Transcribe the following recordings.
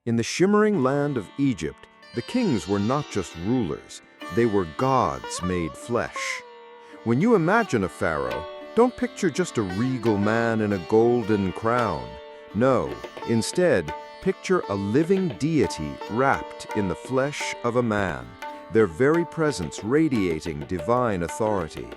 In the shimmering land of Egypt, the kings were not just rulers, they were gods made flesh. When you imagine a pharaoh, don't picture just a regal man in a golden crown. No, instead, picture a living deity wrapped in the flesh of a man, their very presence radiating divine authority.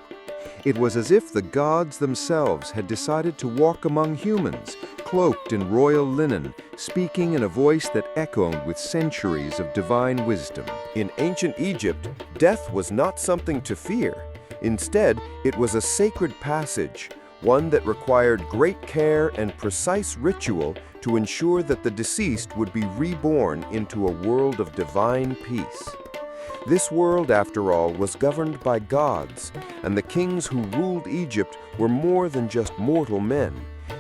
It was as if the gods themselves had decided to walk among humans, cloaked in royal linen, speaking in a voice that echoed with centuries of divine wisdom. In ancient Egypt, death was not something to fear. Instead, it was a sacred passage, one that required great care and precise ritual to ensure that the deceased would be reborn into a world of divine peace. This world, after all, was governed by gods, and the kings who ruled Egypt were more than just mortal men.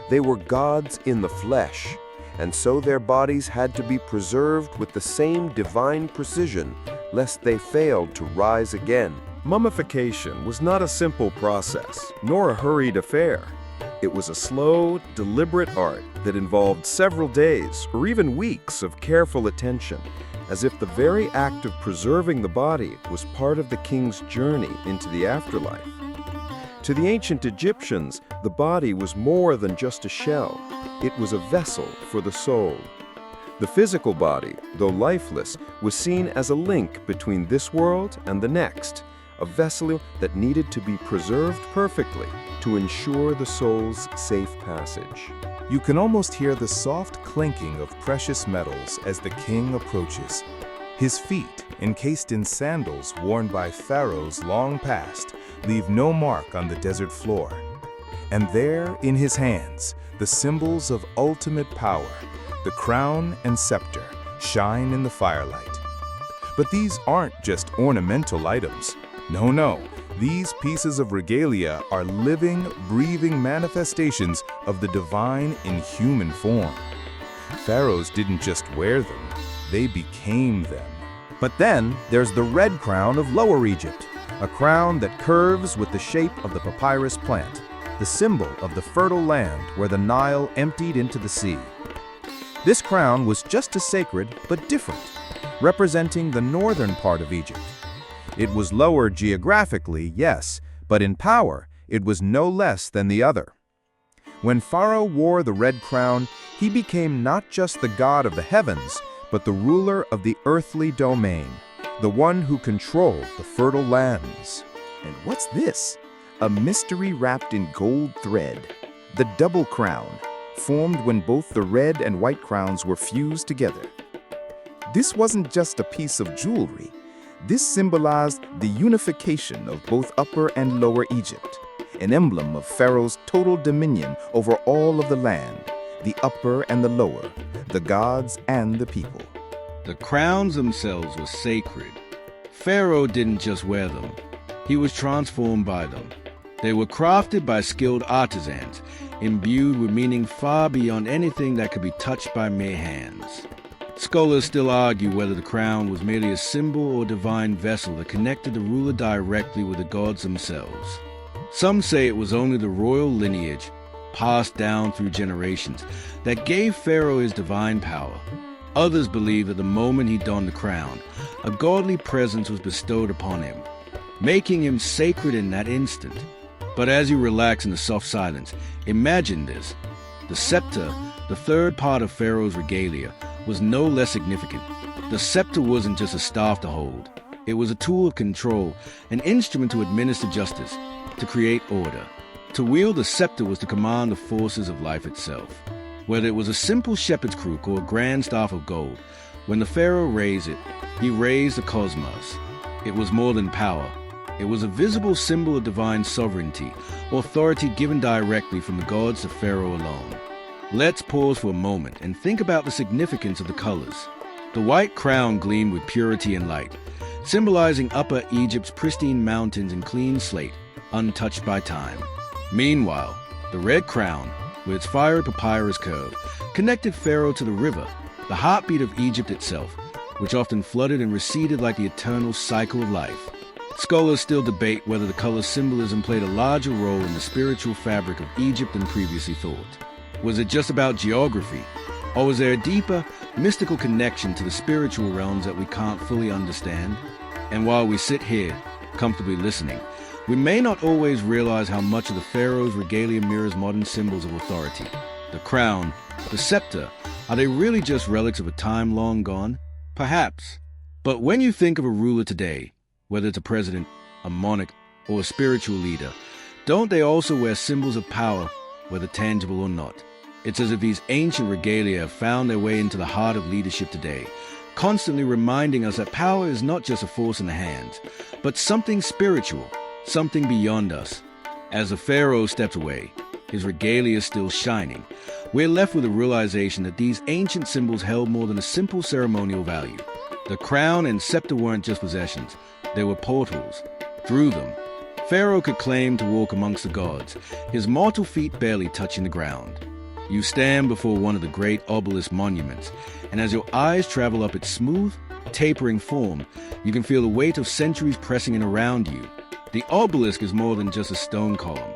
They were gods in the flesh, and so their bodies had to be preserved with the same divine precision, lest they failed to rise again. Mummification was not a simple process, nor a hurried affair. It was a slow, deliberate art that involved several days or even weeks of careful attention, as if the very act of preserving the body was part of the king's journey into the afterlife. To the ancient Egyptians, the body was more than just a shell. It was a vessel for the soul. The physical body, though lifeless, was seen as a link between this world and the next, a vessel that needed to be preserved perfectly to ensure the soul's safe passage. You can almost hear the soft clinking of precious metals as the king approaches. His feet, encased in sandals worn by pharaohs long past, leave no mark on the desert floor. And there, in his hands, the symbols of ultimate power, the crown and scepter, shine in the firelight. But these aren't just ornamental items. No. These pieces of regalia are living, breathing manifestations of the divine in human form. Pharaohs didn't just wear them, they became them. But then there's the red crown of Lower Egypt, a crown that curves with the shape of the papyrus plant, the symbol of the fertile land where the Nile emptied into the sea. This crown was just as sacred, but different, representing the northern part of Egypt. It was lower geographically, yes, but in power, it was no less than the other. When Pharaoh wore the red crown, he became not just the god of the heavens, but the ruler of the earthly domain, the one who controlled the fertile lands. And what's this? A mystery wrapped in gold thread. The double crown, formed when both the red and white crowns were fused together. This wasn't just a piece of jewelry. This symbolized the unification of both Upper and Lower Egypt, an emblem of Pharaoh's total dominion over all of the land, the upper and the lower, the gods and the people. The crowns themselves were sacred. Pharaoh didn't just wear them, he was transformed by them. They were crafted by skilled artisans, imbued with meaning far beyond anything that could be touched by mere hands. Scholars still argue whether the crown was merely a symbol or divine vessel that connected the ruler directly with the gods themselves. Some say it was only the royal lineage, passed down through generations, that gave Pharaoh his divine power. Others believe that the moment he donned the crown, a godly presence was bestowed upon him, making him sacred in that instant. But as you relax in the soft silence, imagine this. The scepter, the third part of Pharaoh's regalia, was no less significant. The scepter wasn't just a staff to hold. It was a tool of control, an instrument to administer justice, to create order. To wield the scepter was to command the forces of life itself. Whether it was a simple shepherd's crook or a grand staff of gold, when the pharaoh raised it, he raised the cosmos. It was more than power. It was a visible symbol of divine sovereignty, authority given directly from the gods to Pharaoh alone. Let's pause for a moment and think about the significance of the colors. The white crown gleamed with purity and light, symbolizing Upper Egypt's pristine mountains and clean slate, untouched by time. Meanwhile, the red crown, with its fiery papyrus curve, connected Pharaoh to the river, the heartbeat of Egypt itself, which often flooded and receded like the eternal cycle of life. Scholars still debate whether the color's symbolism played a larger role in the spiritual fabric of Egypt than previously thought. Was it just about geography, or was there a deeper, mystical connection to the spiritual realms that we can't fully understand. And while we sit here, comfortably listening, we may not always realize how much of the Pharaoh's regalia mirrors modern symbols of authority. The crown, the scepter, are they really just relics of a time long gone? Perhaps. But when you think of a ruler today, whether it's a president, a monarch, or a spiritual leader, don't they also wear symbols of power, whether tangible or not? It's as if these ancient regalia have found their way into the heart of leadership today, constantly reminding us that power is not just a force in the hands, but something spiritual, something beyond us. As the Pharaoh steps away, his regalia is still shining. We're left with a realization that these ancient symbols held more than a simple ceremonial value. The crown and scepter weren't just possessions, they were portals. Through them, Pharaoh could claim to walk amongst the gods, his mortal feet barely touching the ground. You stand before one of the great obelisk monuments, and as your eyes travel up its smooth, tapering form, you can feel the weight of centuries pressing in around you. The obelisk is more than just a stone column.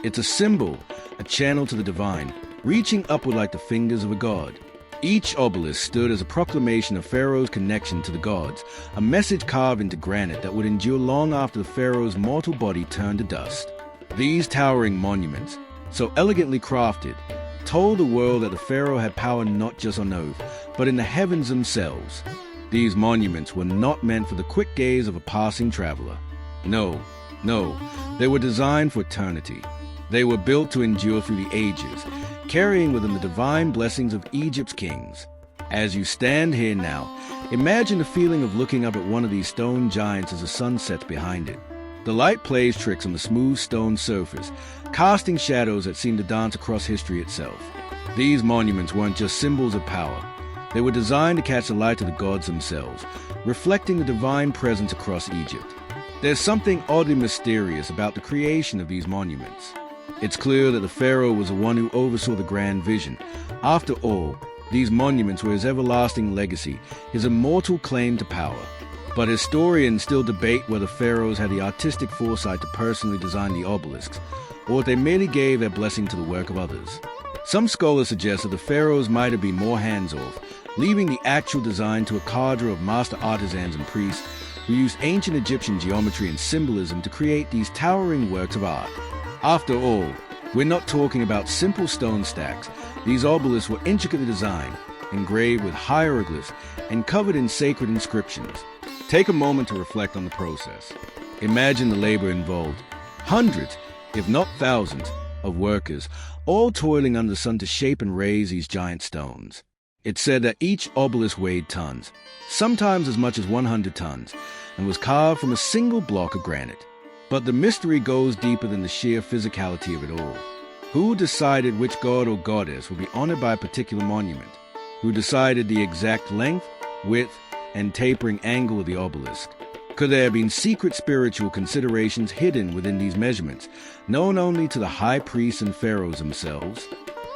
It's a symbol, a channel to the divine, reaching upward like the fingers of a god. Each obelisk stood as a proclamation of Pharaoh's connection to the gods, a message carved into granite that would endure long after the Pharaoh's mortal body turned to dust. These towering monuments, so elegantly crafted, told the world that the Pharaoh had power not just on earth, but in the heavens themselves. These monuments were not meant for the quick gaze of a passing traveler. No, they were designed for eternity. They were built to endure through the ages, carrying with them the divine blessings of Egypt's kings. As you stand here now, imagine the feeling of looking up at one of these stone giants as the sun sets behind it. The light plays tricks on the smooth stone surface, casting shadows that seem to dance across history itself. These monuments weren't just symbols of power. They were designed to catch the light of the gods themselves, reflecting the divine presence across Egypt. There's something oddly mysterious about the creation of these monuments. It's clear that the Pharaoh was the one who oversaw the grand vision. After all, these monuments were his everlasting legacy, his immortal claim to power. But historians still debate whether pharaohs had the artistic foresight to personally design the obelisks, or if they merely gave their blessing to the work of others. Some scholars suggest that the pharaohs might have been more hands-off, leaving the actual design to a cadre of master artisans and priests who used ancient Egyptian geometry and symbolism to create these towering works of art. After all, we're not talking about simple stone stacks. These obelisks were intricately designed, engraved with hieroglyphs, and covered in sacred inscriptions. Take a moment to reflect on the process. Imagine the labor involved. Hundreds, if not thousands, of workers, all toiling under the sun to shape and raise these giant stones. It's said that each obelisk weighed tons, sometimes as much as 100 tons, and was carved from a single block of granite. But the mystery goes deeper than the sheer physicality of it all. Who decided which god or goddess would be honored by a particular monument? Who decided the exact length, width, and tapering angle of the obelisk? Could there have been secret spiritual considerations hidden within these measurements, known only to the high priests and pharaohs themselves?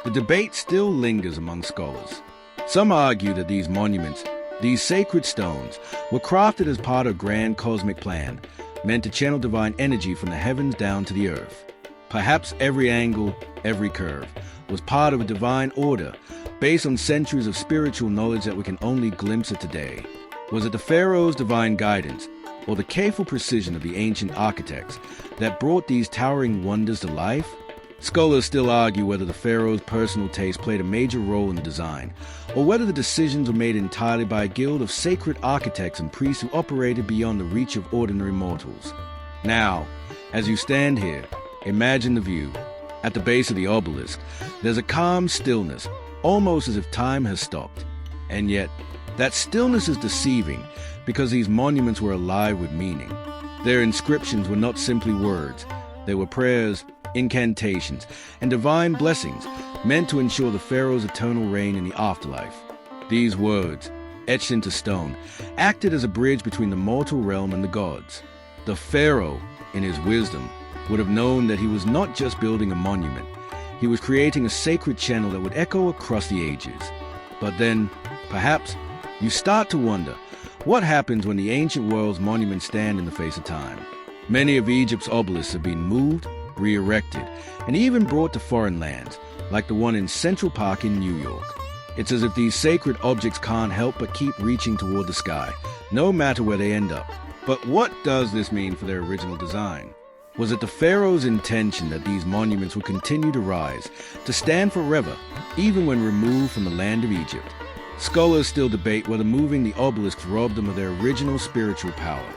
The debate still lingers among scholars. Some argue that these monuments, these sacred stones, were crafted as part of a grand cosmic plan, meant to channel divine energy from the heavens down to the earth. Perhaps every angle, every curve, was part of a divine order, based on centuries of spiritual knowledge that we can only glimpse at today. Was it the pharaoh's divine guidance, or the careful precision of the ancient architects, that brought these towering wonders to life? Scholars still argue whether the pharaoh's personal taste played a major role in the design, or whether the decisions were made entirely by a guild of sacred architects and priests who operated beyond the reach of ordinary mortals. Now, as you stand here, imagine the view. At the base of the obelisk, there's a calm stillness, almost as if time has stopped. And yet, that stillness is deceiving, because these monuments were alive with meaning. Their inscriptions were not simply words. They were prayers, incantations, and divine blessings meant to ensure the pharaoh's eternal reign in the afterlife. These words, etched into stone, acted as a bridge between the mortal realm and the gods. The pharaoh, in his wisdom, would have known that he was not just building a monument. He was creating a sacred channel that would echo across the ages. But then, perhaps, you start to wonder, what happens when the ancient world's monuments stand in the face of time? Many of Egypt's obelisks have been moved, re-erected, and even brought to foreign lands, like the one in Central Park in New York. It's as if these sacred objects can't help but keep reaching toward the sky, no matter where they end up. But what does this mean for their original design? Was it the pharaoh's intention that these monuments would continue to rise, to stand forever, even when removed from the land of Egypt? Scholars still debate whether moving the obelisks robbed them of their original spiritual power.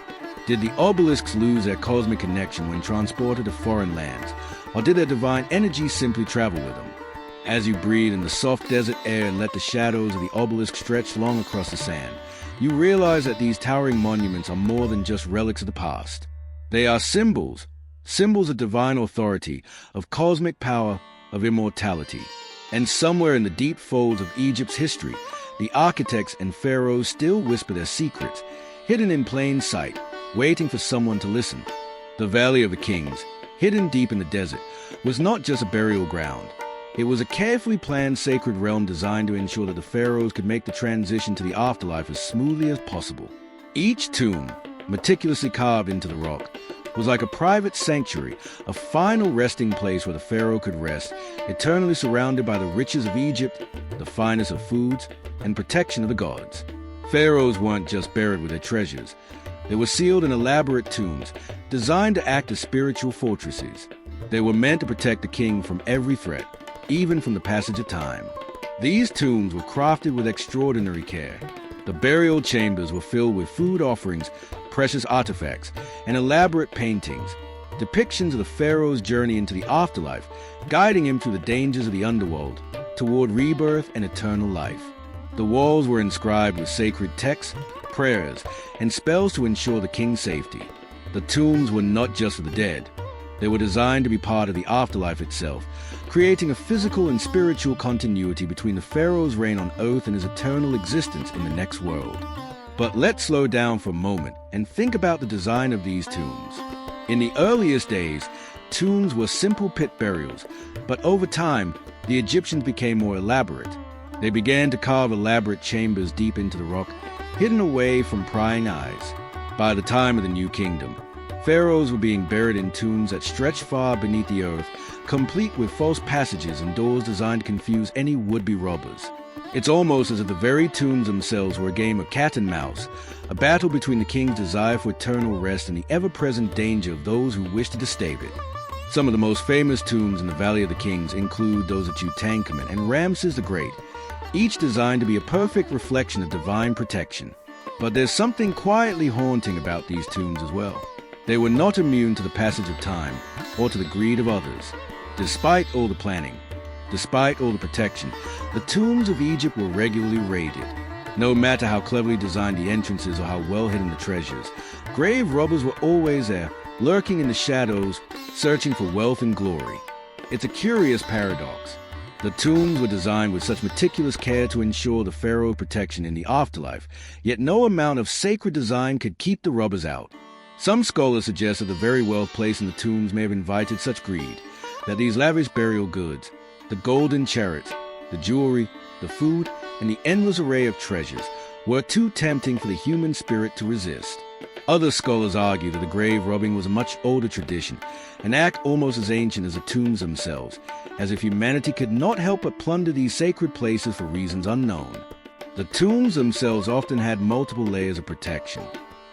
Did the obelisks lose their cosmic connection when transported to foreign lands, or did their divine energy simply travel with them? As you breathe in the soft desert air and let the shadows of the obelisk stretch long across the sand, you realize that these towering monuments are more than just relics of the past. They are symbols of divine authority, of cosmic power, of immortality. And somewhere in the deep folds of Egypt's history, the architects and pharaohs still whisper their secrets, hidden in plain sight, waiting for someone to listen. The Valley of the Kings, hidden deep in the desert, was not just a burial ground. It was a carefully planned sacred realm designed to ensure that the pharaohs could make the transition to the afterlife as smoothly as possible. Each tomb, meticulously carved into the rock, was like a private sanctuary, a final resting place where the pharaoh could rest, eternally surrounded by the riches of Egypt, the finest of foods, and protection of the gods. Pharaohs weren't just buried with their treasures. They were sealed in elaborate tombs, designed to act as spiritual fortresses. They were meant to protect the king from every threat, even from the passage of time. These tombs were crafted with extraordinary care. The burial chambers were filled with food offerings, precious artifacts, and elaborate paintings, depictions of the pharaoh's journey into the afterlife, guiding him through the dangers of the underworld, toward rebirth and eternal life. The walls were inscribed with sacred texts, prayers, and spells to ensure the king's safety. The tombs were not just for the dead. They were designed to be part of the afterlife itself, creating a physical and spiritual continuity between the pharaoh's reign on earth and his eternal existence in the next world. But let's slow down for a moment and think about the design of these tombs. In the earliest days, tombs were simple pit burials, but over time, the Egyptians became more elaborate. They began to carve elaborate chambers deep into the rock, hidden away from prying eyes. By the time of the New Kingdom, pharaohs were being buried in tombs that stretched far beneath the earth, complete with false passages and doors designed to confuse any would-be robbers. It's almost as if the very tombs themselves were a game of cat and mouse, a battle between the king's desire for eternal rest and the ever-present danger of those who wish to disturb it. Some of the most famous tombs in the Valley of the Kings include those of Tutankhamun and Ramses the Great, each designed to be a perfect reflection of divine protection. But there's something quietly haunting about these tombs as well. They were not immune to the passage of time or to the greed of others. Despite all the planning, despite all the protection, the tombs of Egypt were regularly raided. No matter how cleverly designed the entrances or how well hidden the treasures, grave robbers were always there, lurking in the shadows, searching for wealth and glory. It's a curious paradox. The tombs were designed with such meticulous care to ensure the pharaoh's protection in the afterlife, yet no amount of sacred design could keep the robbers out. Some scholars suggest that the very wealth placed in the tombs may have invited such greed, that these lavish burial goods, the golden chariots, the jewelry, the food, and the endless array of treasures were too tempting for the human spirit to resist. Other scholars argue that the grave robbing was a much older tradition, an act almost as ancient as the tombs themselves, as if humanity could not help but plunder these sacred places for reasons unknown. The tombs themselves often had multiple layers of protection.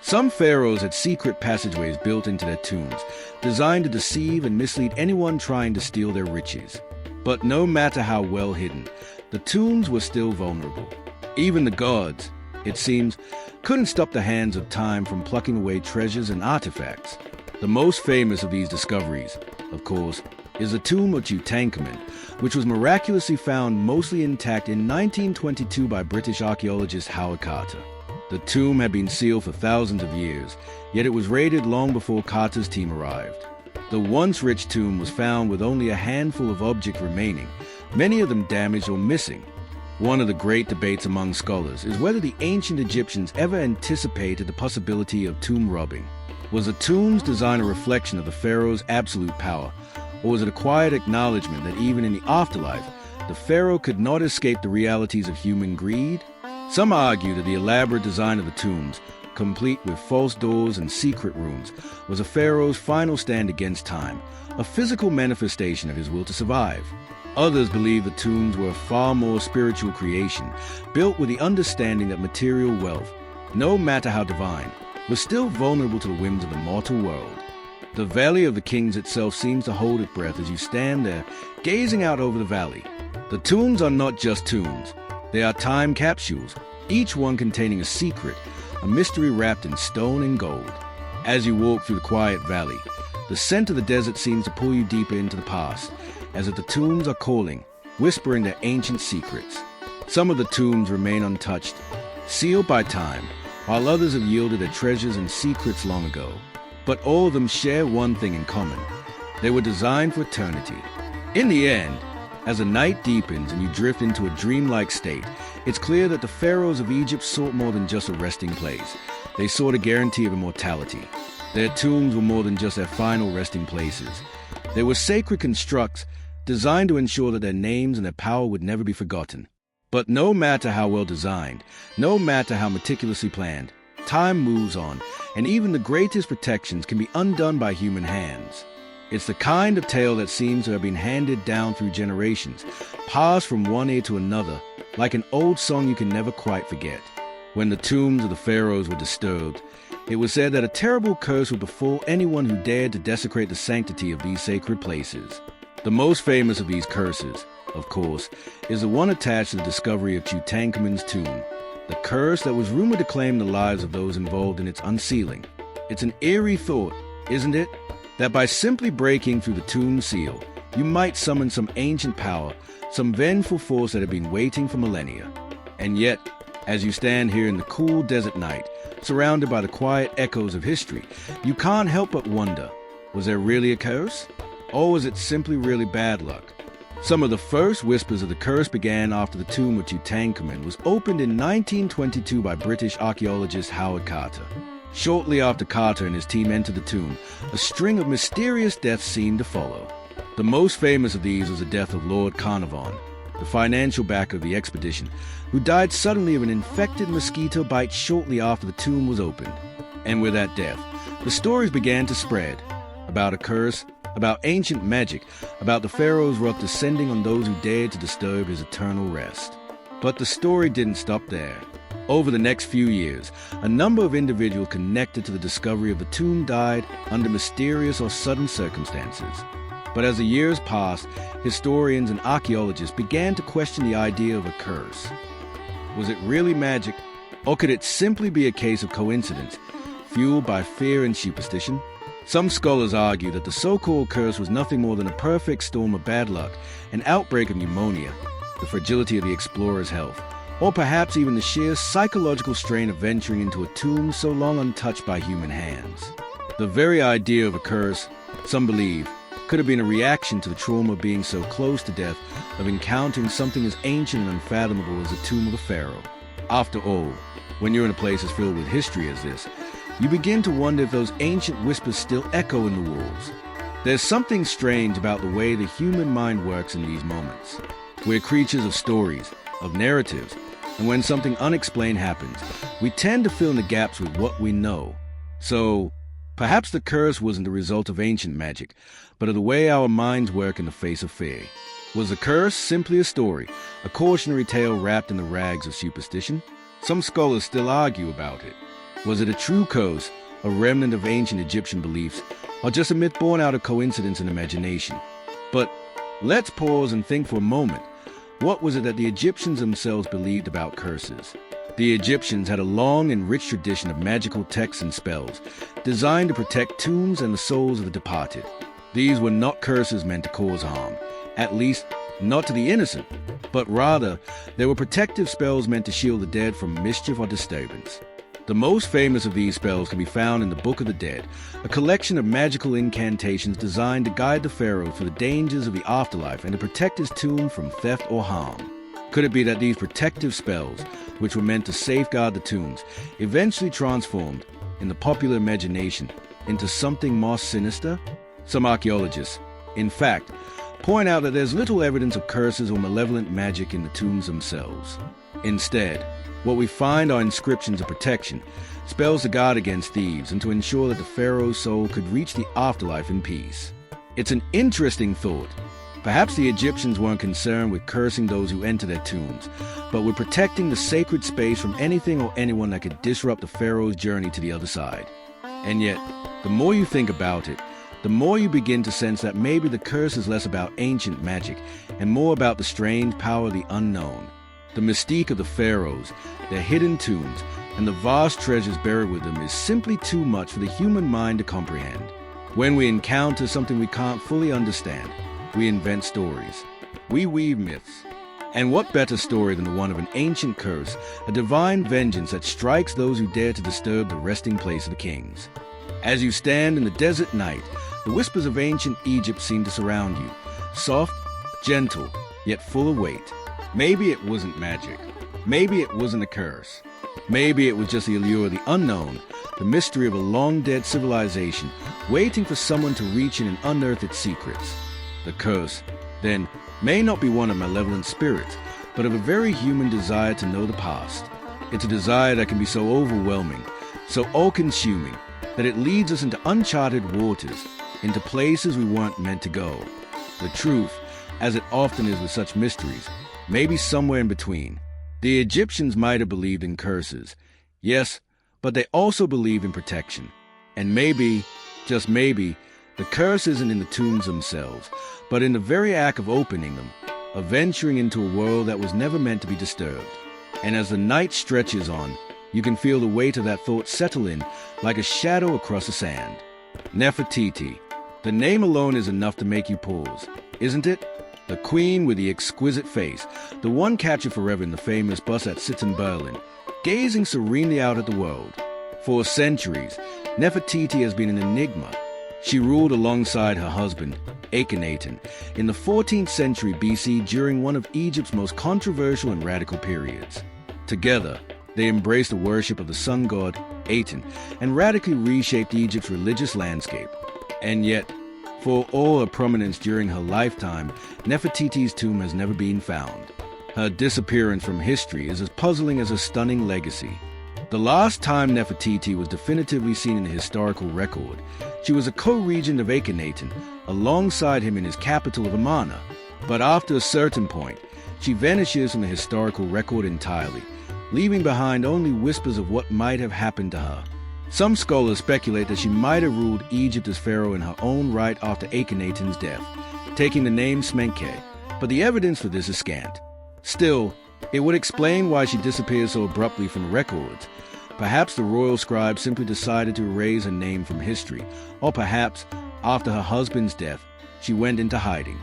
Some pharaohs had secret passageways built into their tombs, designed to deceive and mislead anyone trying to steal their riches. But no matter how well hidden, the tombs were still vulnerable. Even the gods, it seems, couldn't stop the hands of time from plucking away treasures and artifacts. The most famous of these discoveries, of course, is the tomb of Tutankhamun, which was miraculously found mostly intact in 1922 by British archaeologist Howard Carter. The tomb had been sealed for thousands of years, yet it was raided long before Carter's team arrived. The once rich tomb was found with only a handful of objects remaining, many of them damaged or missing. One of the great debates among scholars is whether the ancient Egyptians ever anticipated the possibility of tomb robbing. Was the tomb's design a reflection of the pharaoh's absolute power, or was it a quiet acknowledgement that even in the afterlife, the pharaoh could not escape the realities of human greed? Some argue that the elaborate design of the tombs, complete with false doors and secret rooms, was a pharaoh's final stand against time, a physical manifestation of his will to survive. Others believe the tombs were a far more spiritual creation, built with the understanding that material wealth, no matter how divine, was still vulnerable to the whims of the mortal world. The Valley of the Kings itself seems to hold its breath as you stand there, gazing out over the valley. The tombs are not just tombs. They are time capsules, each one containing a secret, a mystery wrapped in stone and gold. As you walk through the quiet valley, the scent of the desert seems to pull you deeper into the past, as if the tombs are calling, whispering their ancient secrets. Some of the tombs remain untouched, sealed by time, while others have yielded their treasures and secrets long ago. But all of them share one thing in common. They were designed for eternity. In the end, as the night deepens and you drift into a dreamlike state, it's clear that the pharaohs of Egypt sought more than just a resting place. They sought a guarantee of immortality. Their tombs were more than just their final resting places. They were sacred constructs designed to ensure that their names and their power would never be forgotten. But no matter how well designed, no matter how meticulously planned, time moves on, and even the greatest protections can be undone by human hands. It's the kind of tale that seems to have been handed down through generations, passed from one ear to another, like an old song you can never quite forget. When the tombs of the pharaohs were disturbed, it was said that a terrible curse would befall anyone who dared to desecrate the sanctity of these sacred places. The most famous of these curses, of course, is the one attached to the discovery of Tutankhamun's tomb, the curse that was rumored to claim the lives of those involved in its unsealing. It's an eerie thought, isn't it? That by simply breaking through the tomb seal, you might summon some ancient power, some vengeful force that had been waiting for millennia. And yet, as you stand here in the cool desert night, surrounded by the quiet echoes of history, you can't help but wonder, was there really a curse? Or was it simply really bad luck? Some of the first whispers of the curse began after the tomb of Tutankhamun was opened in 1922 by British archaeologist Howard Carter. Shortly after Carter and his team entered the tomb, a string of mysterious deaths seemed to follow. The most famous of these was the death of Lord Carnarvon, the financial backer of the expedition, who died suddenly of an infected mosquito bite shortly after the tomb was opened. And with that death, the stories began to spread about a curse, about ancient magic, about the pharaoh's wrath descending on those who dared to disturb his eternal rest. But the story didn't stop there. Over the next few years, a number of individuals connected to the discovery of the tomb died under mysterious or sudden circumstances. But as the years passed, historians and archaeologists began to question the idea of a curse. Was it really magic, or could it simply be a case of coincidence, fueled by fear and superstition? Some scholars argue that the so-called curse was nothing more than a perfect storm of bad luck, an outbreak of pneumonia, the fragility of the explorer's health, or perhaps even the sheer psychological strain of venturing into a tomb so long untouched by human hands. The very idea of a curse, some believe, could have been a reaction to the trauma of being so close to death, of encountering something as ancient and unfathomable as the tomb of a pharaoh. After all, when you're in a place as filled with history as this, you begin to wonder if those ancient whispers still echo in the walls. There's something strange about the way the human mind works in these moments. We're creatures of stories, of narratives, and when something unexplained happens, we tend to fill in the gaps with what we know. So, perhaps the curse wasn't the result of ancient magic, but of the way our minds work in the face of fear. Was the curse simply a story, a cautionary tale wrapped in the rags of superstition? Some scholars still argue about it. Was it a true curse, a remnant of ancient Egyptian beliefs, or just a myth born out of coincidence and imagination? But let's pause and think for a moment. What was it that the Egyptians themselves believed about curses? The Egyptians had a long and rich tradition of magical texts and spells, designed to protect tombs and the souls of the departed. These were not curses meant to cause harm, at least not to the innocent, but rather they were protective spells meant to shield the dead from mischief or disturbance. The most famous of these spells can be found in the Book of the Dead, a collection of magical incantations designed to guide the pharaoh through the dangers of the afterlife and to protect his tomb from theft or harm. Could it be that these protective spells, which were meant to safeguard the tombs, eventually transformed, in the popular imagination, into something more sinister? Some archaeologists, in fact, point out that there's little evidence of curses or malevolent magic in the tombs themselves. Instead, what we find are inscriptions of protection, spells to guard against thieves and to ensure that the pharaoh's soul could reach the afterlife in peace. It's an interesting thought. Perhaps the Egyptians weren't concerned with cursing those who enter their tombs, but with protecting the sacred space from anything or anyone that could disrupt the pharaoh's journey to the other side. And yet, the more you think about it, the more you begin to sense that maybe the curse is less about ancient magic and more about the strange power of the unknown. The mystique of the pharaohs, their hidden tombs, and the vast treasures buried with them is simply too much for the human mind to comprehend. When we encounter something we can't fully understand, we invent stories. We weave myths. And what better story than the one of an ancient curse, a divine vengeance that strikes those who dare to disturb the resting place of the kings. As you stand in the desert night, the whispers of ancient Egypt seem to surround you, soft, gentle, yet full of weight. Maybe it wasn't magic. Maybe it wasn't a curse. Maybe it was just the allure of the unknown, the mystery of a long-dead civilization, waiting for someone to reach in and unearth its secrets. The curse, then, may not be one of malevolent spirits, but of a very human desire to know the past. It's a desire that can be so overwhelming, so all-consuming, that it leads us into uncharted waters, into places we weren't meant to go. The truth, as it often is with such mysteries, may be somewhere in between. The Egyptians might have believed in curses, yes, but they also believed in protection. And maybe, just maybe, the curse isn't in the tombs themselves, but in the very act of opening them, of venturing into a world that was never meant to be disturbed. And as the night stretches on, you can feel the weight of that thought settle in like a shadow across the sand. Nefertiti. The name alone is enough to make you pause, isn't it? The queen with the exquisite face, the one captured forever in the famous bust that sits in Berlin, gazing serenely out at the world. For centuries, Nefertiti has been an enigma. She ruled alongside her husband, Akhenaten, in the 14th century BC during one of Egypt's most controversial and radical periods. Together, they embraced the worship of the sun god, Aten, and radically reshaped Egypt's religious landscape. And yet, for all her prominence during her lifetime, Nefertiti's tomb has never been found. Her disappearance from history is as puzzling as her stunning legacy. The last time Nefertiti was definitively seen in the historical record, she was a co-regent of Akhenaten, alongside him in his capital of Amarna. But after a certain point, she vanishes from the historical record entirely, leaving behind only whispers of what might have happened to her. Some scholars speculate that she might have ruled Egypt as pharaoh in her own right after Akhenaten's death, taking the name Smenkhkare, but the evidence for this is scant. Still, it would explain why she disappeared so abruptly from the records. Perhaps the royal scribe simply decided to erase her name from history, or perhaps, after her husband's death, she went into hiding.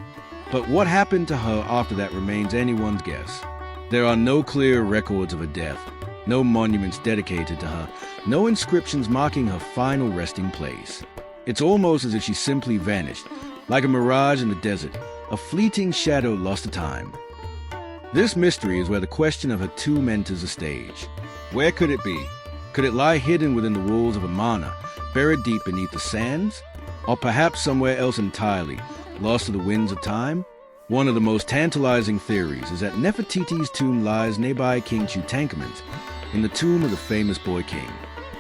But what happened to her after that remains anyone's guess. There are no clear records of her death, no monuments dedicated to her, no inscriptions marking her final resting place. It's almost as if she simply vanished, like a mirage in the desert, a fleeting shadow lost to time. This mystery is where the question of her tomb enters the stage. Where could it be? Could it lie hidden within the walls of Amarna, buried deep beneath the sands? Or perhaps somewhere else entirely, lost to the winds of time? One of the most tantalizing theories is that Nefertiti's tomb lies nearby King Tutankhamun's, in the tomb of the famous boy king.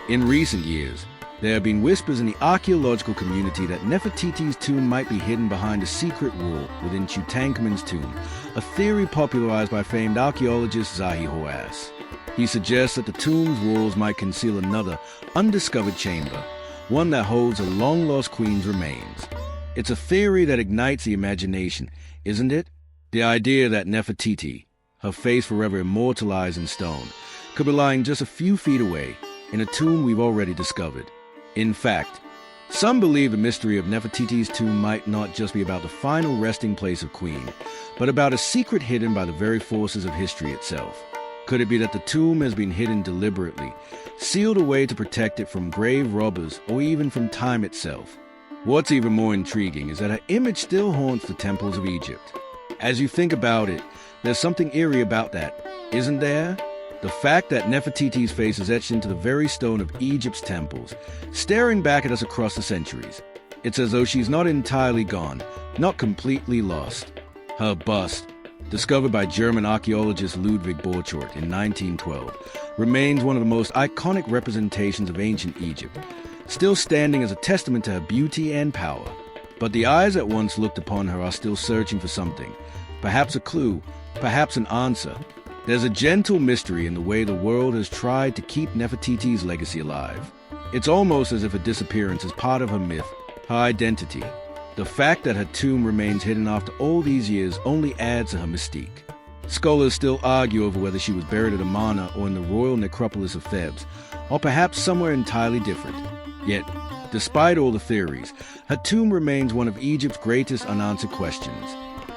In recent years, there have been whispers in the archaeological community that Nefertiti's tomb might be hidden behind a secret wall within Tutankhamun's tomb, a theory popularized by famed archaeologist Zahi Hawass. He suggests that the tomb's walls might conceal another, undiscovered chamber, one that holds a long-lost queen's remains. It's a theory that ignites the imagination, isn't it? The idea that Nefertiti, her face forever immortalized in stone, could be lying just a few feet away, in a tomb we've already discovered. In fact, some believe the mystery of Nefertiti's tomb might not just be about the final resting place of Queen, but about a secret hidden by the very forces of history itself. Could it be that the tomb has been hidden deliberately, sealed away to protect it from grave robbers or even from time itself? What's even more intriguing is that her image still haunts the temples of Egypt. As you think about it, there's something eerie about that, isn't there? The fact that Nefertiti's face is etched into the very stone of Egypt's temples, staring back at us across the centuries. It's as though she's not entirely gone, not completely lost. Her bust, discovered by German archaeologist Ludwig Borchardt in 1912, remains one of the most iconic representations of ancient Egypt, still standing as a testament to her beauty and power. But the eyes that once looked upon her are still searching for something. Perhaps a clue, perhaps an answer. There's a gentle mystery in the way the world has tried to keep Nefertiti's legacy alive. It's almost as if her disappearance is part of her myth, her identity. The fact that her tomb remains hidden after all these years only adds to her mystique. Scholars still argue over whether she was buried at Amarna or in the royal necropolis of Thebes, or perhaps somewhere entirely different. Yet, despite all the theories, her tomb remains one of Egypt's greatest unanswered questions.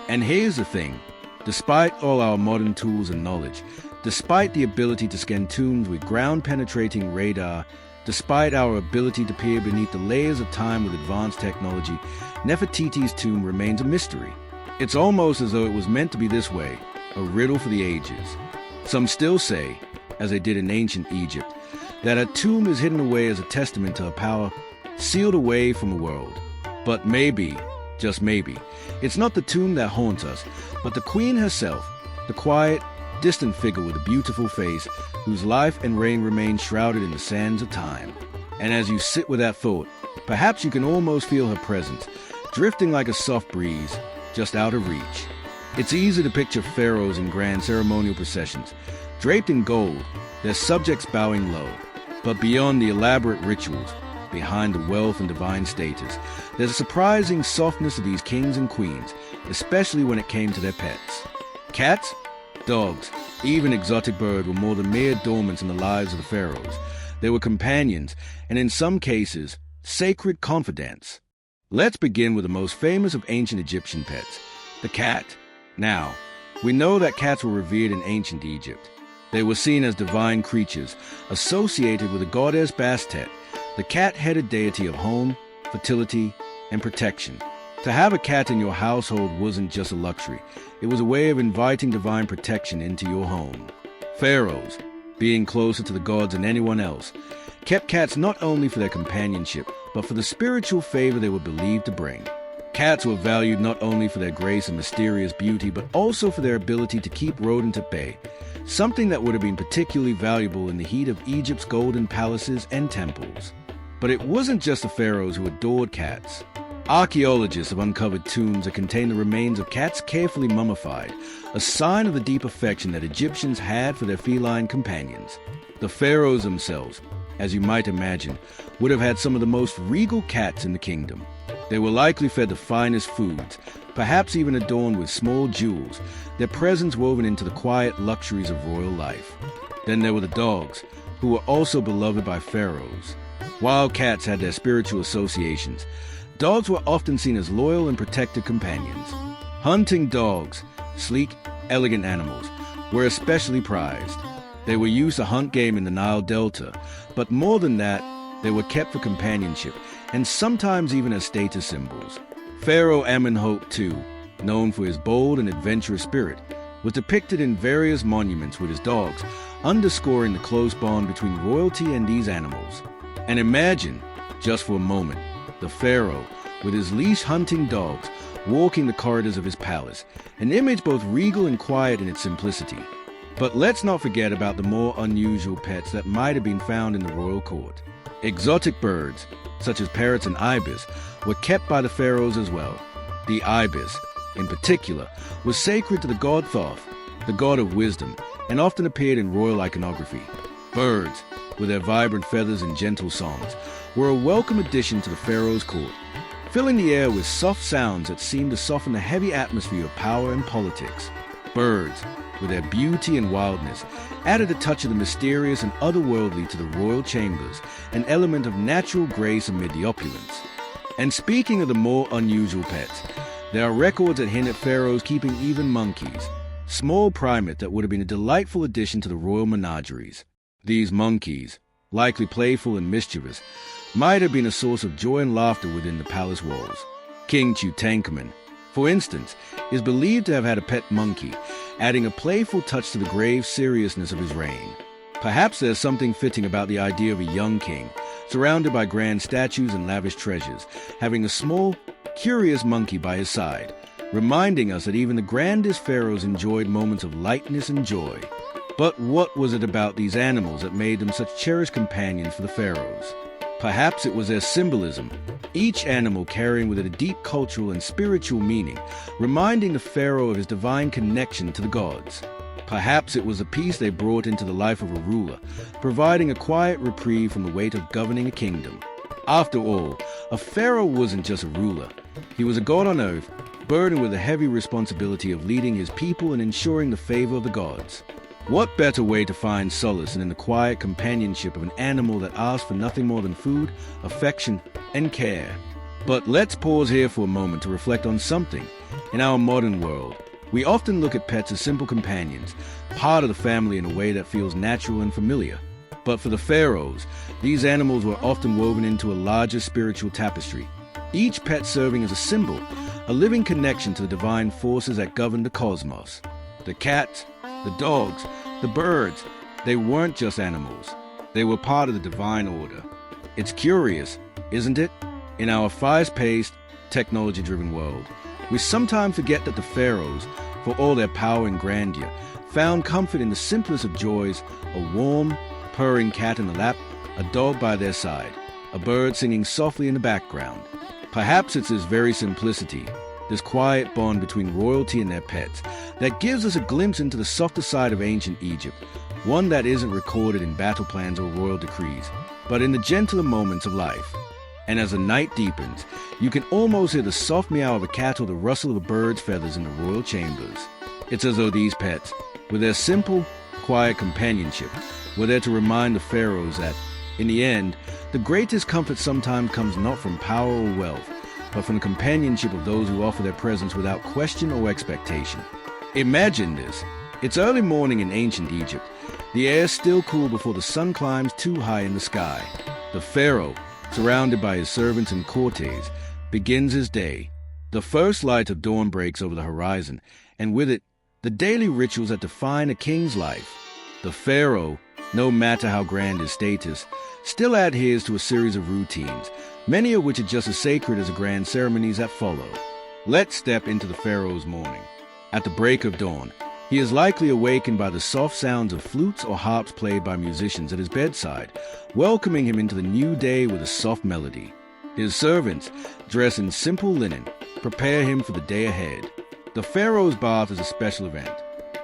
And here's the thing. Despite all our modern tools and knowledge, despite the ability to scan tombs with ground-penetrating radar, despite our ability to peer beneath the layers of time with advanced technology, Nefertiti's tomb remains a mystery. It's almost as though it was meant to be this way, a riddle for the ages. Some still say, as they did in ancient Egypt, that her tomb is hidden away as a testament to her power, sealed away from the world. But maybe, just maybe, it's not the tomb that haunts us, but the queen herself, the quiet, distant figure with a beautiful face, whose life and reign remain shrouded in the sands of time. And as you sit with that thought, perhaps you can almost feel her presence, drifting like a soft breeze, just out of reach. It's easy to picture pharaohs in grand ceremonial processions, draped in gold, their subjects bowing low. But beyond the elaborate rituals, behind the wealth and divine status, there's a surprising softness to these kings and queens, especially when it came to their pets. Cats, dogs, even exotic birds were more than mere dormants in the lives of the pharaohs. They were companions, and in some cases, sacred confidants. Let's begin with the most famous of ancient Egyptian pets, the cat. Now, we know that cats were revered in ancient Egypt. They were seen as divine creatures, associated with the goddess Bastet, the cat-headed deity of home, fertility, and protection. To have a cat in your household wasn't just a luxury. It was a way of inviting divine protection into your home. Pharaohs, being closer to the gods than anyone else, kept cats not only for their companionship, but for the spiritual favor they were believed to bring. Cats were valued not only for their grace and mysterious beauty, but also for their ability to keep rodents at bay, something that would have been particularly valuable in the heat of Egypt's golden palaces and temples. But it wasn't just the pharaohs who adored cats. Archaeologists have uncovered tombs that contain the remains of cats carefully mummified, a sign of the deep affection that Egyptians had for their feline companions. The pharaohs themselves, as you might imagine, would have had some of the most regal cats in the kingdom. They were likely fed the finest foods, perhaps even adorned with small jewels, their presence woven into the quiet luxuries of royal life. Then there were the dogs, who were also beloved by pharaohs. While cats had their spiritual associations, dogs were often seen as loyal and protective companions. Hunting dogs, sleek, elegant animals, were especially prized. They were used to hunt game in the Nile Delta, but more than that, they were kept for companionship and sometimes even as status symbols. Pharaoh Amenhotep II, known for his bold and adventurous spirit, was depicted in various monuments with his dogs, underscoring the close bond between royalty and these animals. And imagine, just for a moment, the pharaoh, with his leash-hunting dogs, walking the corridors of his palace, an image both regal and quiet in its simplicity. But let's not forget about the more unusual pets that might have been found in the royal court. Exotic birds, such as parrots and ibis, were kept by the pharaohs as well. The ibis, in particular, was sacred to the god Thoth, the god of wisdom, and often appeared in royal iconography. Birds, with their vibrant feathers and gentle songs, were a welcome addition to the pharaoh's court, filling the air with soft sounds that seemed to soften the heavy atmosphere of power and politics. Birds, with their beauty and wildness, added a touch of the mysterious and otherworldly to the royal chambers, an element of natural grace amid the opulence. And speaking of the more unusual pets, there are records that hint at pharaohs keeping even monkeys, small primate that would have been a delightful addition to the royal menageries. These monkeys, likely playful and mischievous, might have been a source of joy and laughter within the palace walls. King Tutankhamun, for instance, is believed to have had a pet monkey, adding a playful touch to the grave seriousness of his reign. Perhaps there's something fitting about the idea of a young king, surrounded by grand statues and lavish treasures, having a small, curious monkey by his side, reminding us that even the grandest pharaohs enjoyed moments of lightness and joy. But what was it about these animals that made them such cherished companions for the pharaohs? Perhaps it was their symbolism, each animal carrying with it a deep cultural and spiritual meaning, reminding the pharaoh of his divine connection to the gods. Perhaps it was a piece they brought into the life of a ruler, providing a quiet reprieve from the weight of governing a kingdom. After all, a pharaoh wasn't just a ruler. He was a god on earth, burdened with the heavy responsibility of leading his people and ensuring the favor of the gods. What better way to find solace than in the quiet companionship of an animal that asks for nothing more than food, affection, and care? But let's pause here for a moment to reflect on something. In our modern world, we often look at pets as simple companions, part of the family in a way that feels natural and familiar. But for the pharaohs, these animals were often woven into a larger spiritual tapestry, each pet serving as a symbol, a living connection to the divine forces that govern the cosmos. The cats, the dogs, the birds, they weren't just animals. They were part of the divine order. It's curious, isn't it? In our fast-paced, technology-driven world, we sometimes forget that the pharaohs, for all their power and grandeur, found comfort in the simplest of joys: a warm, purring cat in the lap, a dog by their side, a bird singing softly in the background. Perhaps it's this very simplicity, this quiet bond between royalty and their pets, that gives us a glimpse into the softer side of ancient Egypt, one that isn't recorded in battle plans or royal decrees, but in the gentler moments of life. And as the night deepens, you can almost hear the soft meow of a cat or the rustle of a bird's feathers in the royal chambers. It's as though these pets, with their simple, quiet companionship, were there to remind the pharaohs that, in the end, the greatest comfort sometimes comes not from power or wealth, but from the companionship of those who offer their presence without question or expectation. Imagine this. It's early morning in ancient Egypt. The air is still cool before the sun climbs too high in the sky. The pharaoh, surrounded by his servants and courtiers, begins his day. The first light of dawn breaks over the horizon, and with it, the daily rituals that define a king's life. The pharaoh, no matter how grand his status, still adheres to a series of routines, many of which are just as sacred as the grand ceremonies that follow. Let's step into the pharaoh's morning. At the break of dawn, he is likely awakened by the soft sounds of flutes or harps played by musicians at his bedside, welcoming him into the new day with a soft melody. His servants, dressed in simple linen, prepare him for the day ahead. The pharaoh's bath is a special event.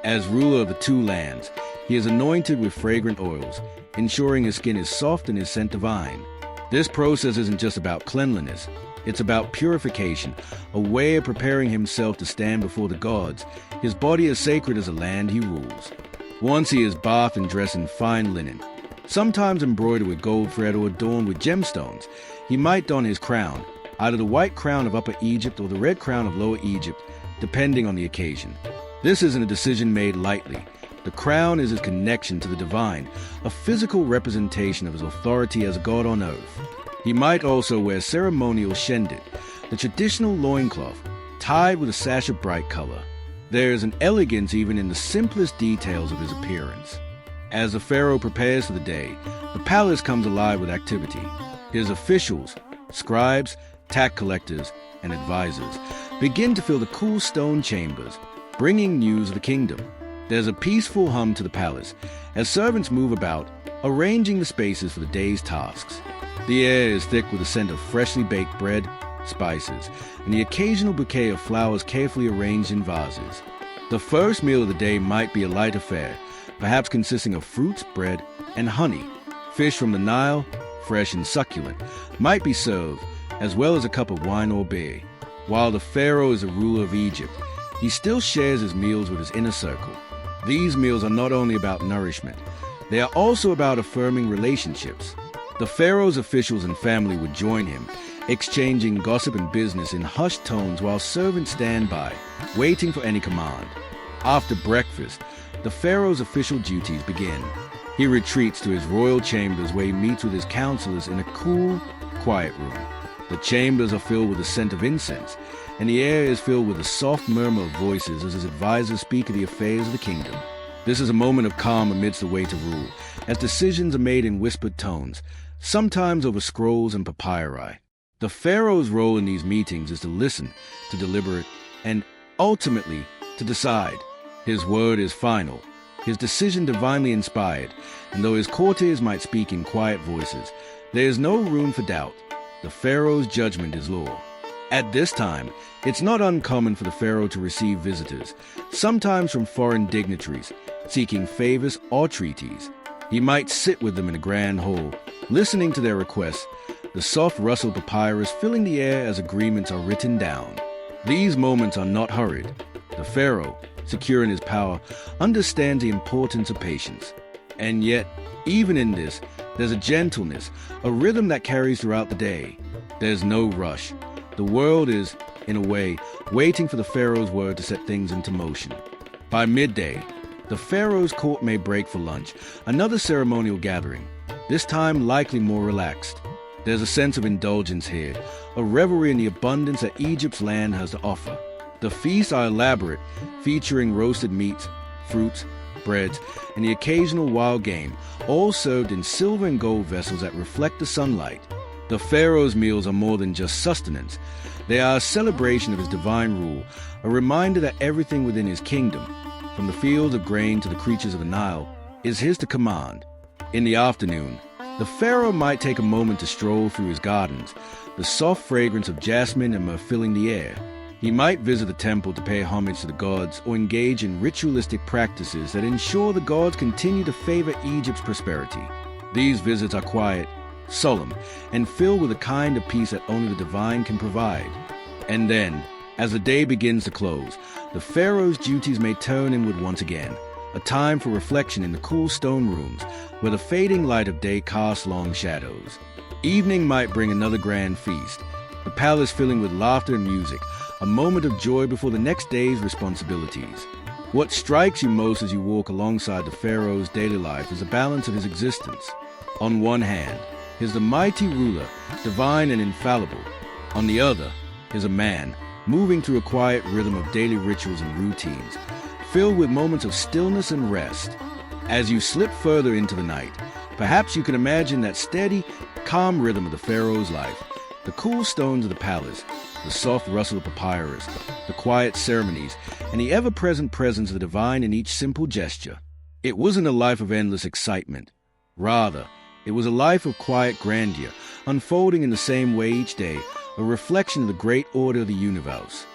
As ruler of the two lands, he is anointed with fragrant oils, ensuring his skin is soft and his scent divine. This process isn't just about cleanliness. It's about purification, a way of preparing himself to stand before the gods. His body is sacred as the land he rules. Once he is bathed and dressed in fine linen, sometimes embroidered with gold thread or adorned with gemstones, he might don his crown, either the white crown of Upper Egypt or the red crown of Lower Egypt, depending on the occasion. This isn't a decision made lightly. The crown is his connection to the divine, a physical representation of his authority as a god on earth. He might also wear ceremonial shendit, the traditional loincloth, tied with a sash of bright color. There is an elegance even in the simplest details of his appearance. As the pharaoh prepares for the day, the palace comes alive with activity. His officials, scribes, tax collectors, and advisors begin to fill the cool stone chambers, bringing news of the kingdom. There's a peaceful hum to the palace as servants move about, arranging the spaces for the day's tasks. The air is thick with the scent of freshly baked bread, spices, and the occasional bouquet of flowers carefully arranged in vases. The first meal of the day might be a light affair, perhaps consisting of fruits, bread, and honey. Fish from the Nile, fresh and succulent, might be served, as well as a cup of wine or beer. While the pharaoh is the ruler of Egypt, he still shares his meals with his inner circle. These meals are not only about nourishment, they are also about affirming relationships. The pharaoh's officials and family would join him, exchanging gossip and business in hushed tones while servants stand by, waiting for any command. After breakfast, the pharaoh's official duties begin. He retreats to his royal chambers where he meets with his counselors in a cool, quiet room. The chambers are filled with the scent of incense, and the air is filled with the soft murmur of voices as his advisors speak of the affairs of the kingdom. This is a moment of calm amidst the weight of rule, as decisions are made in whispered tones, sometimes over scrolls and papyri. The pharaoh's role in these meetings is to listen, to deliberate, and ultimately to decide. His word is final, his decision divinely inspired, and though his courtiers might speak in quiet voices, There is no room for doubt. The Pharaoh's judgment is law. At this time, it's not uncommon for the Pharaoh to receive visitors, sometimes from foreign dignitaries, seeking favors or treaties. He might sit with them in a grand hall, listening to their requests, the soft rustle of papyrus filling the air as agreements are written down. These moments are not hurried. The Pharaoh, secure in his power, understands the importance of patience. And yet, even in this, there's a gentleness, a rhythm that carries throughout the day. There's no rush. The world is, in a way, waiting for the Pharaoh's word to set things into motion. By midday, the Pharaoh's court may break for lunch, another ceremonial gathering, this time likely more relaxed. There's a sense of indulgence here, a revelry in the abundance that Egypt's land has to offer. The feasts are elaborate, featuring roasted meats, fruits, breads, and the occasional wild game, all served in silver and gold vessels that reflect the sunlight. The Pharaoh's meals are more than just sustenance. They are a celebration of his divine rule, a reminder that everything within his kingdom, from the fields of grain to the creatures of the Nile, is his to command. In the afternoon, the Pharaoh might take a moment to stroll through his gardens, the soft fragrance of jasmine and myrrh filling the air. He might visit the temple to pay homage to the gods or engage in ritualistic practices that ensure the gods continue to favor Egypt's prosperity. These visits are quiet, solemn, and filled with a kind of peace that only the divine can provide. And then, as the day begins to close, the Pharaoh's duties may turn inward once again, a time for reflection in the cool stone rooms, where the fading light of day casts long shadows. Evening might bring another grand feast, the palace filling with laughter and music, a moment of joy before the next day's responsibilities. What strikes you most as you walk alongside the Pharaoh's daily life is the balance of his existence. On one hand, he is the mighty ruler, divine and infallible. On the other, he is a man, moving through a quiet rhythm of daily rituals and routines, filled with moments of stillness and rest. As you slip further into the night, perhaps you can imagine that steady, calm rhythm of the Pharaoh's life, the cool stones of the palace, the soft rustle of papyrus, the quiet ceremonies, and the ever-present presence of the divine in each simple gesture. It wasn't a life of endless excitement. Rather, it was a life of quiet grandeur, unfolding in the same way each day, a reflection of the great order of the universe.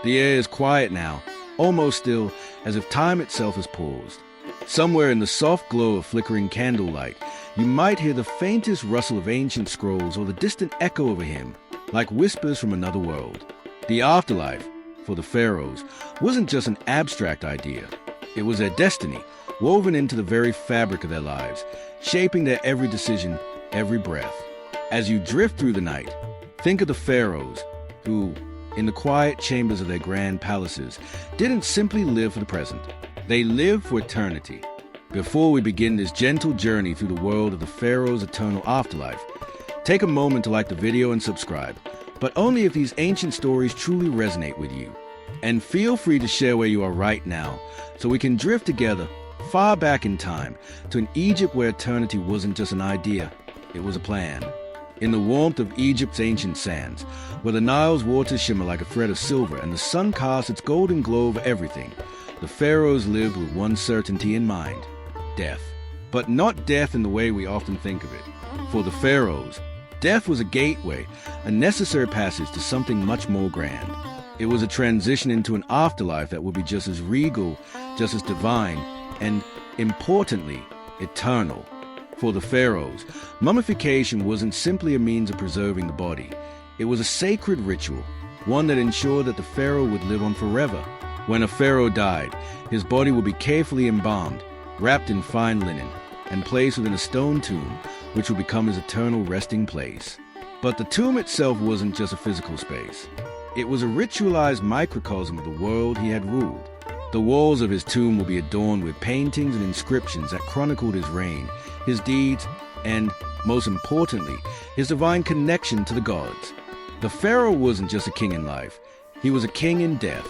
The air is quiet now, almost still, as if time itself has paused. Somewhere in the soft glow of flickering candlelight, you might hear the faintest rustle of ancient scrolls or the distant echo of a hymn, like whispers from another world. The afterlife, for the Pharaohs, wasn't just an abstract idea. It was their destiny, woven into the very fabric of their lives, shaping their every decision, every breath. As you drift through the night, think of the Pharaohs, who, in the quiet chambers of their grand palaces, didn't simply live for the present. They lived for eternity. Before we begin this gentle journey through the world of the Pharaoh's eternal afterlife, take a moment to like the video and subscribe, but only if these ancient stories truly resonate with you. And feel free to share where you are right now, so we can drift together, far back in time, to an Egypt where eternity wasn't just an idea, it was a plan. In the warmth of Egypt's ancient sands, where the Nile's waters shimmer like a thread of silver and the sun casts its golden glow over everything, the Pharaohs lived with one certainty in mind: death. But not death in the way we often think of it. For the Pharaohs, death was a gateway, a necessary passage to something much more grand. It was a transition into an afterlife that would be just as regal, just as divine, and, importantly, eternal. For the Pharaohs, mummification wasn't simply a means of preserving the body. It was a sacred ritual, one that ensured that the Pharaoh would live on forever. When a Pharaoh died, his body would be carefully embalmed, wrapped in fine linen, and placed within a stone tomb, which would become his eternal resting place. But the tomb itself wasn't just a physical space. It was a ritualized microcosm of the world he had ruled. The walls of his tomb will be adorned with paintings and inscriptions that chronicled his reign, his deeds, and, most importantly, his divine connection to the gods. The Pharaoh wasn't just a king in life, he was a king in death.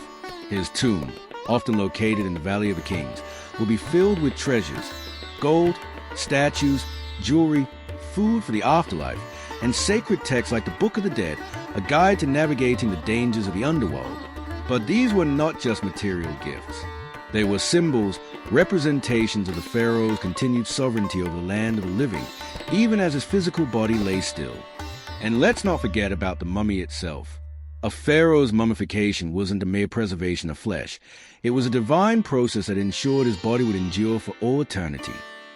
His tomb, often located in the Valley of the Kings, will be filled with treasures: gold, statues, jewelry, food for the afterlife, and sacred texts like the Book of the Dead, a guide to navigating the dangers of the underworld. But these were not just material gifts. They were symbols, representations of the pharaoh's continued sovereignty over the land of the living, even as his physical body lay still. And let's not forget about the mummy itself. A pharaoh's mummification wasn't a mere preservation of flesh. It was a divine process that ensured his body would endure for all eternity.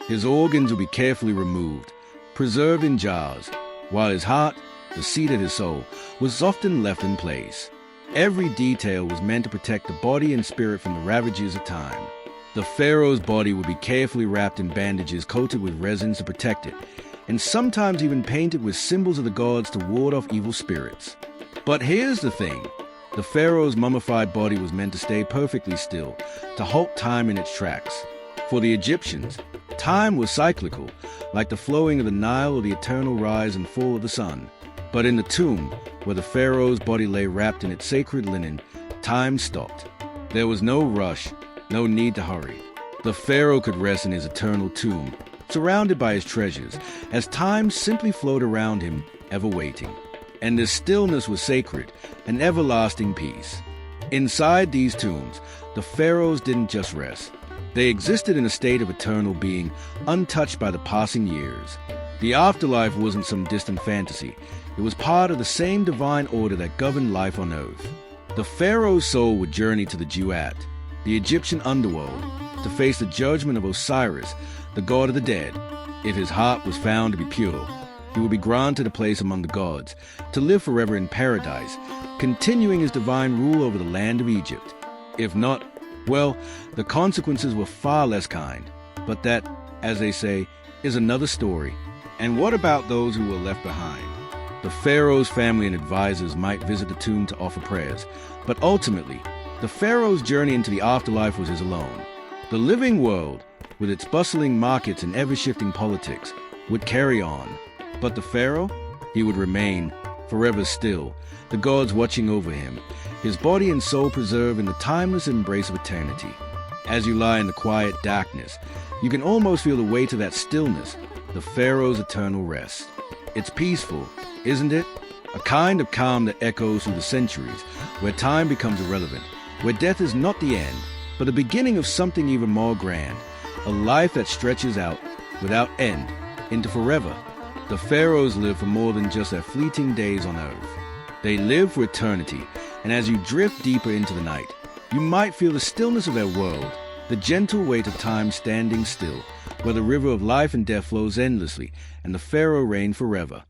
His organs would be carefully removed, preserved in jars, while his heart, the seat of his soul, was often left in place. Every detail was meant to protect the body and spirit from the ravages of time. The pharaoh's body would be carefully wrapped in bandages coated with resins to protect it, and sometimes even painted with symbols of the gods to ward off evil spirits. But here's the thing. The pharaoh's mummified body was meant to stay perfectly still, to halt time in its tracks. For the Egyptians, time was cyclical, like the flowing of the Nile or the eternal rise and fall of the sun. But in the tomb, where the pharaoh's body lay wrapped in its sacred linen, time stopped. There was no rush, no need to hurry. The pharaoh could rest in his eternal tomb, surrounded by his treasures, as time simply flowed around him, ever waiting. And this stillness was sacred, an everlasting peace. Inside these tombs, the pharaohs didn't just rest. They existed in a state of eternal being, untouched by the passing years. The afterlife wasn't some distant fantasy. It was part of the same divine order that governed life on earth. The pharaoh's soul would journey to the Duat, the Egyptian underworld, to face the judgment of Osiris, the god of the dead. If his heart was found to be pure, he would be granted a place among the gods, to live forever in paradise, continuing his divine rule over the land of Egypt. If not, well, the consequences were far less kind. But that, as they say, is another story. And what about those who were left behind? The pharaoh's family and advisors might visit the tomb to offer prayers, but ultimately, the pharaoh's journey into the afterlife was his alone. The living world, with its bustling markets and ever-shifting politics, would carry on. But the pharaoh, he would remain, forever still, the gods watching over him, his body and soul preserved in the timeless embrace of eternity. As you lie in the quiet darkness, you can almost feel the weight of that stillness, the pharaoh's eternal rest. It's peaceful, isn't it? A kind of calm that echoes through the centuries, where time becomes irrelevant, where death is not the end, but the beginning of something even more grand, a life that stretches out, without end, into forever. The pharaohs lived for more than just their fleeting days on earth. They lived for eternity, and as you drift deeper into the night, you might feel the stillness of their world, the gentle weight of time standing still, where the river of life and death flows endlessly, and the pharaoh reigned forever.